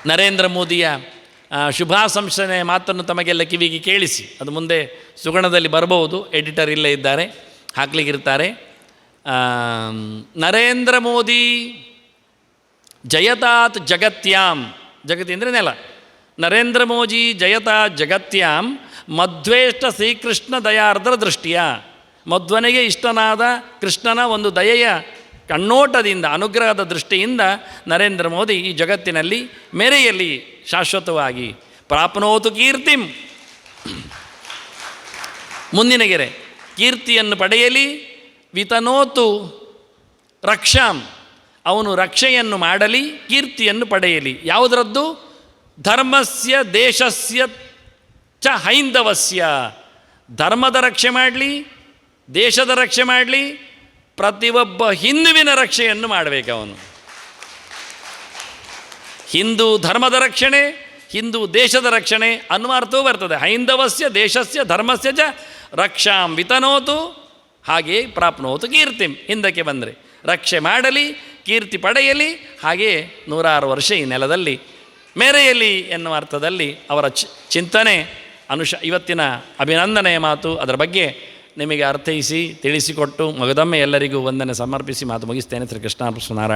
ನರೇಂದ್ರ ಮೋದಿಯ ಶುಭಾಶಂಸನೆ ಮಾತನ್ನು ತಮಗೆಲ್ಲ ಕಿವಿಗೆ ಕೇಳಿಸಿ. ಅದು ಮುಂದೆ ಸುಗುಣದಲ್ಲಿ ಬರಬಹುದು, ಎಡಿಟರ್ ಇಲ್ಲೇ ಇದ್ದಾರೆ, ಹಾಕ್ಲಿಕ್ಕಿರ್ತಾರೆ. ನರೇಂದ್ರ ಮೋದಿ ಜಯತಾತ್ ಜಗತ್ಯಾಂ, ಜಗತಿ ಅಂದರೆ ನೆಲ. ನರೇಂದ್ರ ಮೋದಿ ಜಯತಾತ್ ಜಗತ್ಯಾಂ ಮಧ್ವೇಷ್ಟ ಶ್ರೀಕೃಷ್ಣ ದಯಾರ್ದ್ರ ದೃಷ್ಟಿಯ, ಮಧ್ವನಿಗೆ ಇಷ್ಟನಾದ ಕೃಷ್ಣನ ಒಂದು ದಯೆಯ ಕಣ್ಣೋಟದಿಂದ, ಅನುಗ್ರಹದ ದೃಷ್ಟಿಯಿಂದ ನರೇಂದ್ರ ಮೋದಿ ಈ ಜಗತ್ತಿನಲ್ಲಿ ಮೆರೆಯಲಿ ಶಾಶ್ವತವಾಗಿ. ಪ್ರಾಪ್ನೋತು ಕೀರ್ತಿಂ, ಮುಂದಿನ ಗೆರೆ, ಕೀರ್ತಿಯನ್ನು ಪಡೆಯಲಿ. ವಿತನೋತು ರಕ್ಷಾಂ, ಅವನು ರಕ್ಷೆಯನ್ನು ಮಾಡಲಿ, ಕೀರ್ತಿಯನ್ನು ಪಡೆಯಲಿ. ಯಾವುದರದ್ದು? ಧರ್ಮಸ್ಯ ದೇಶಸ್ಯ ಚ ಹೈಂದವಸ್ಯ, ಧರ್ಮದ ರಕ್ಷೆ ಮಾಡಲಿ, ದೇಶದ ರಕ್ಷೆ ಮಾಡಲಿ, ಪ್ರತಿಯೊಬ್ಬ ಹಿಂದುವಿನ ರಕ್ಷೆಯನ್ನು ಮಾಡಬೇಕು ಅವನು. ಹಿಂದೂ ಧರ್ಮದ ರಕ್ಷಣೆ, ಹಿಂದೂ ದೇಶದ ರಕ್ಷಣೆ ಅನ್ನುವ ಅರ್ಥವೂ ಬರ್ತದೆ. ಹೈಂದವಸ್ಯ ದೇಶಸ್ಯ ಧರ್ಮಸ್ಯ ಚ ರಕ್ಷಾಂ ವಿತನೋತು, ಹಾಗೆಯೇ ಪ್ರಾಪ್ನೋತು ಕೀರ್ತಿಂ, ಹಿಂದಕ್ಕೆ ಬಂದರೆ ರಕ್ಷೆ ಮಾಡಲಿ, ಕೀರ್ತಿ ಪಡೆಯಲಿ, ಹಾಗೆಯೇ 106 ವರ್ಷ ಈ ನೆಲದಲ್ಲಿ ಮೆರೆಯಲಿ ಎನ್ನುವ ಅರ್ಥದಲ್ಲಿ ಅವರ ಚಿಂತನೆ ಇವತ್ತಿನ ಅಭಿನಂದನೆಯ ಮಾತು. ಅದರ ಬಗ್ಗೆ ನಿಮಗೆ ಅರ್ಥೈಸಿ ತಿಳಿಸಿಕೊಟ್ಟು ಮಗದೊಮ್ಮೆ ಎಲ್ಲರಿಗೂ ವಂದನೆ ಸಮರ್ಪಿಸಿ ಮಾತು ಮುಗಿಸ್ತೇನೆ. ಶ್ರೀ ಕೃಷ್ಣಾರ್ಪಣ ನಾರಾಯಣ.